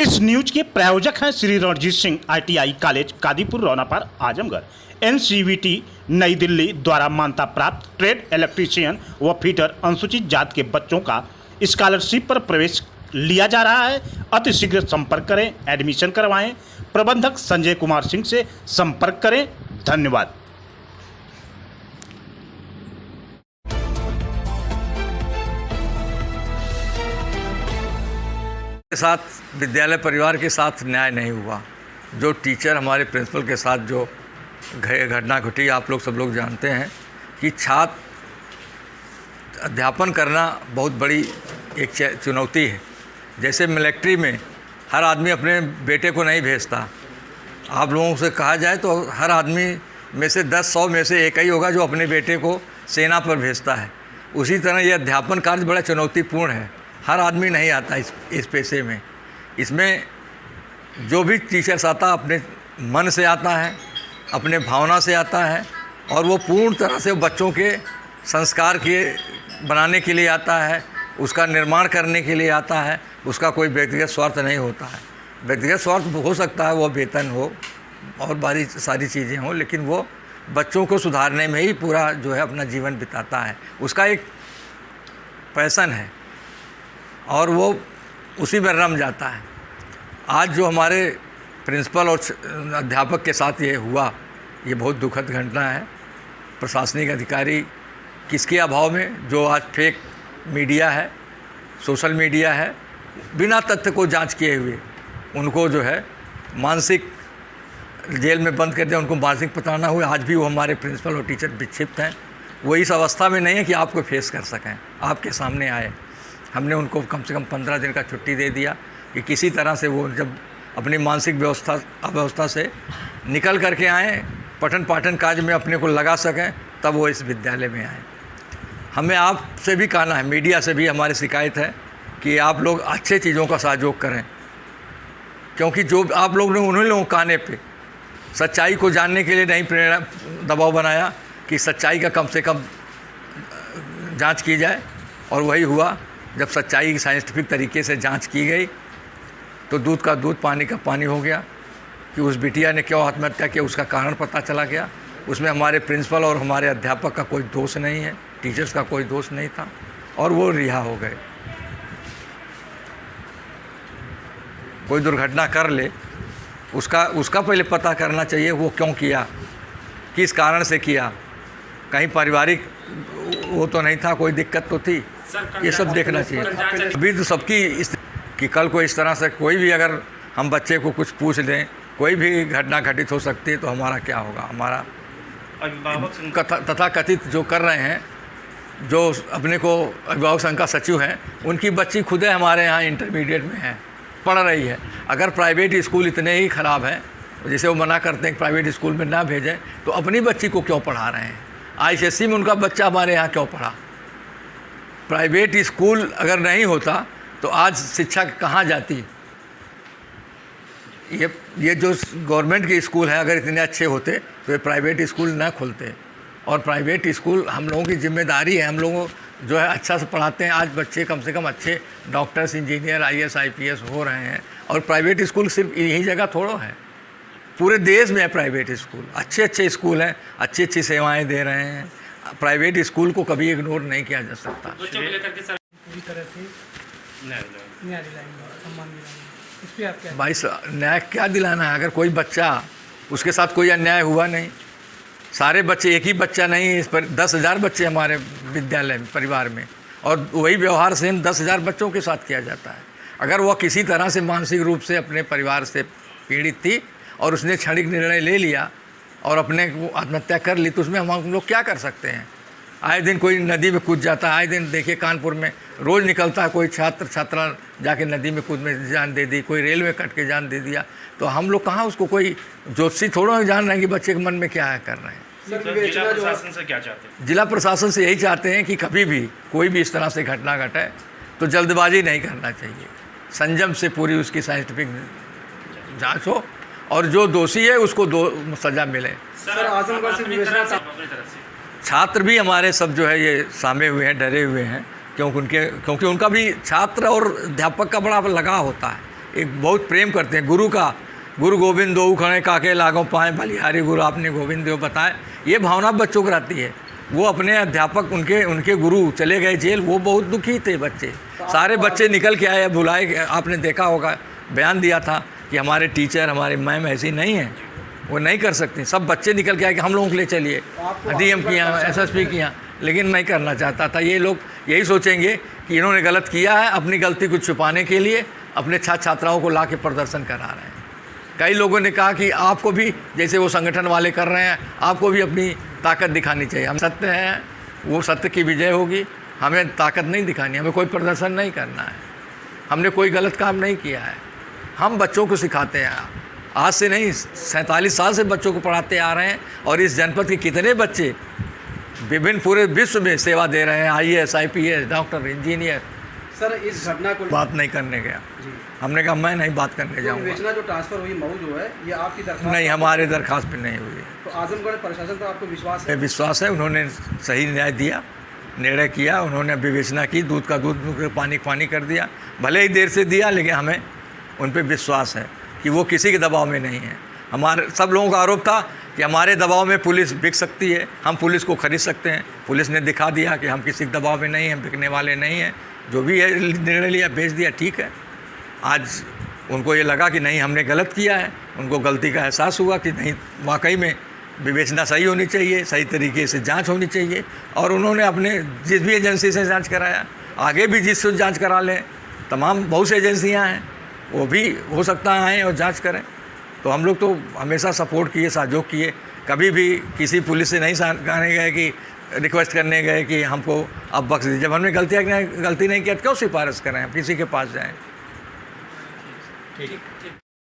इस न्यूज के प्रायोजक हैं Shri Ranjit Singh ITI college Kadipur Raunapar Azamgarh. NCVT नई दिल्ली द्वारा मान्यता प्राप्त ट्रेड इलेक्ट्रीशियन व फिटर अनुसूचित जाति के बच्चों का स्कॉलरशिप पर प्रवेश लिया जा रहा है। अति शीघ्र संपर्क करें, एडमिशन करवाएं। प्रबंधक संजय कुमार सिंह से संपर्क करें। धन्यवाद। के साथ विद्यालय परिवार के साथ न्याय नहीं हुआ। जो टीचर हमारे प्रिंसिपल के साथ जो घटना घटी, आप लोग सब लोग जानते हैं कि छात्र अध्यापन करना बहुत बड़ी एक चुनौती है। जैसे मिलिट्री में हर आदमी अपने बेटे को नहीं भेजता। आप लोगों से कहा जाए तो हर आदमी में से 10-100 में से एक ही होगा जो अपने बेटे को सेना पर भेजता है। उसी तरह ये अध्यापन कार्य बड़ा चुनौतीपूर्ण है। हर आदमी नहीं आता इस पेशे में। इसमें जो भी टीचर्स आता अपने मन से आता है, अपने भावना से आता है और वो पूर्ण तरह से बच्चों के संस्कार के बनाने के लिए आता है, उसका निर्माण करने के लिए आता है। उसका कोई व्यक्तिगत स्वार्थ नहीं होता है। व्यक्तिगत स्वार्थ हो सकता है, वो वेतन हो और बारी सारी चीज़ें हों, लेकिन वो बच्चों को सुधारने में ही पूरा जो है अपना जीवन बिताता है। उसका एक पैशन है और वो उसी में रम जाता है। आज जो हमारे प्रिंसिपल और अध्यापक के साथ ये हुआ, ये बहुत दुखद घटना है। प्रशासनिक अधिकारी किसके अभाव में, जो आज फेक मीडिया है, सोशल मीडिया है, बिना तथ्य को जांच किए हुए उनको जो है मानसिक जेल में बंद कर दिया, उनको मानसिक प्रताड़ना हुई। आज भी वो हमारे प्रिंसिपल और टीचर विक्षिप्त हैं। वो इस अवस्था में नहीं है कि आपको फेस कर सकें, आपके सामने आए। हमने उनको कम से कम 15 दिन का छुट्टी दे दिया कि किसी तरह से वो जब अपनी मानसिक अवस्था से निकल करके आएँ, पठन पाठन कार्य में अपने को लगा सकें, तब वो इस विद्यालय में आएँ। हमें आपसे भी कहना है, मीडिया से भी हमारी शिकायत है कि आप लोग अच्छे चीज़ों का सहयोग करें, क्योंकि जो आप लोग ने उन्हीं लोगों कहने पे सच्चाई को जानने के लिए नहीं प्रेरणा दबाव बनाया कि सच्चाई का कम से कम जांच की जाए। और वही हुआ। जब सच्चाई की साइंटिफिक तरीके से जांच की गई तो दूध का दूध, पानी का पानी हो गया कि उस बिटिया ने क्यों आत्महत्या किया, उसका कारण पता चला गया। उसमें हमारे प्रिंसिपल और हमारे अध्यापक का कोई दोष नहीं है, टीचर्स का कोई दोष नहीं था और वो रिहा हो गए। कोई दुर्घटना कर ले, उसका पहले पता करना चाहिए वो क्यों किया, किस कारण से किया। कहीं पारिवारिक वो तो नहीं था, कोई दिक्कत तो थी, ये सब देखना चाहिए। अभी तो सबकी कि कल को इस तरह से कोई भी अगर हम बच्चे को कुछ पूछ लें, कोई भी घटना घटित हो सकती है, तो हमारा क्या होगा। हमारा तथा कथित जो कर रहे हैं, जो अपने को अभिभावक संघ का सचिव हैं, उनकी बच्ची खुद है हमारे यहाँ इंटरमीडिएट में है, पढ़ रही है। अगर प्राइवेट स्कूल इतने ही ख़राब हैं, जैसे वो मना करते हैं कि प्राइवेट स्कूल में ना भेजें, तो अपनी बच्ची को क्यों पढ़ा रहे हैं। ICSE में उनका बच्चा हमारे यहाँ क्यों पढ़ा। प्राइवेट स्कूल अगर नहीं होता तो आज शिक्षा कहाँ जाती। ये जो गवर्नमेंट के स्कूल हैं अगर इतने अच्छे होते तो ये प्राइवेट स्कूल ना खुलते। और प्राइवेट स्कूल हम लोगों की जिम्मेदारी है, हम लोगों जो है अच्छा से पढ़ाते हैं। आज बच्चे कम से कम अच्छे डॉक्टर्स, इंजीनियर, IAS IPS हो रहे हैं। और प्राइवेट स्कूल सिर्फ यही जगह थोड़ा है, पूरे देश में है प्राइवेट स्कूल। अच्छे स्कूल हैं, अच्छी सेवाएं दे रहे हैं। प्राइवेट स्कूल को कभी इग्नोर नहीं किया जा सकता। पूरी तरह से न्याय दिलाएंगे, सम्मान दिलाएंगे। इस पर आप क्या भाई न्याय क्या दिलाना है। अगर कोई बच्चा, उसके साथ कोई अन्याय हुआ नहीं, सारे बच्चे, एक ही बच्चा नहीं, इस पर 10,000 बच्चे हमारे विद्यालय में, परिवार में, और वही व्यवहार सेम 10,000 बच्चों के साथ किया जाता है। अगर वह किसी तरह से मानसिक रूप से अपने परिवार से पीड़ित थी और उसने क्षणिक निर्णय ले लिया और अपने को आत्महत्या कर ली, तो उसमें हम लोग क्या कर सकते हैं। आए दिन कोई नदी में कूद जाता है। आए दिन देखिए कानपुर में रोज़ निकलता है कोई छात्रा जाके नदी में कूद में जान दे दी, कोई रेल में कट के जान दे दिया। तो हम लोग कहाँ उसको कोई ज्योतिषी थोड़ा जान रहे हैं कि बच्चे के मन में क्या है कर रहे हैं। जिला प्रशासन से क्या चाहते हैं? जिला प्रशासन से यही चाहते हैं कि कभी भी कोई भी इस तरह से घटना घटे तो जल्दबाजी नहीं करना चाहिए। संयम से पूरी उसकी साइंटिफिक जाँच हो और जो दोषी है उसको सज़ा मिले। सर आजमगढ़ से छात्र भी हमारे सब जो है ये सामे हुए हैं, डरे हुए हैं, क्योंकि उनका भी छात्र और अध्यापक का बड़ा लगाव होता है। एक बहुत प्रेम करते हैं गुरु का। गुरु गोविंद दो खड़े काके लागो पाए बलिहारी गुरु आपने गोविंद देव बताए, ये भावना बच्चों को रहती है। वो अपने अध्यापक उनके गुरु चले गए जेल, वो बहुत दुखी थे बच्चे। सारे बच्चे निकल के आए, बुलाए, आपने देखा होगा बयान दिया था कि हमारे टीचर हमारे मैम ऐसी नहीं है, वो नहीं कर सकती। सब बच्चे निकल के आए कि हम लोगों के लिए चलिए, डीएम के यहाँ एसएसपी के यहाँ, लेकिन नहीं करना चाहता था। ये लोग यही सोचेंगे कि इन्होंने गलत किया है, अपनी गलती को छुपाने के लिए अपने छात्र छात्राओं को ला के प्रदर्शन करा रहे हैं। कई लोगों ने कहा कि आपको भी, जैसे वो संगठन वाले कर रहे हैं, आपको भी अपनी ताकत दिखानी चाहिए। हम सत्य हैं, वो सत्य की विजय होगी। हमें ताकत नहीं दिखानी, हमें कोई प्रदर्शन नहीं करना है, हमने कोई गलत काम नहीं किया है। हम बच्चों को सिखाते हैं, आज से नहीं 47 साल से बच्चों को पढ़ाते आ रहे हैं, और इस जनपद के कितने बच्चे विभिन्न पूरे विश्व में सेवा दे रहे हैं, IAS IPS doctor engineer. Sir इस घटना को बात नहीं करने गया, जी, हमने कहा मैं नहीं बात करने जाऊँगा। विवेचना जो ट्रांसफर हुई मऊ जो है, ये आपकी दरखास्त नहीं, हमारे दरखास्त पे नहीं हुई है। तो आजमगढ़ प्रशासन पर आपको विश्वास है? विश्वास है, उन्होंने सही न्याय दिया, निर्णय किया, उन्होंने विवेचना की, दूध का दूध पानी पानी कर दिया। भले ही देर से दिया, लेकिन हमें उन पर विश्वास है कि वो किसी के दबाव में नहीं है। हमारे सब लोगों का आरोप था कि हमारे दबाव में पुलिस बिक सकती है, हम पुलिस को खरीद सकते हैं। पुलिस ने दिखा दिया कि हम किसी के दबाव में नहीं हैं, बिकने वाले नहीं हैं। जो भी है निर्णय लिया, भेज दिया, ठीक है। आज उनको ये लगा कि नहीं हमने गलत किया है, उनको गलती का एहसास हुआ कि नहीं वाकई में विवेचना सही होनी चाहिए, सही तरीके से जांच होनी चाहिए। और उन्होंने अपने जिस भी एजेंसी से जांच कराया, आगे भी जिससे जांच करा लें, तमाम बहुत सी एजेंसियां हैं, वो भी हो सकता है आएँ और जांच करें। तो हम लोग तो हमेशा सपोर्ट किए, सहयोग किए, कभी भी किसी पुलिस से नहीं कहने गए कि रिक्वेस्ट करने गए कि हमको अब बख्श दीजिए। जब हमने गलती नहीं किया तो क्यों सिफारिश करें, हम किसी के पास जाएँ।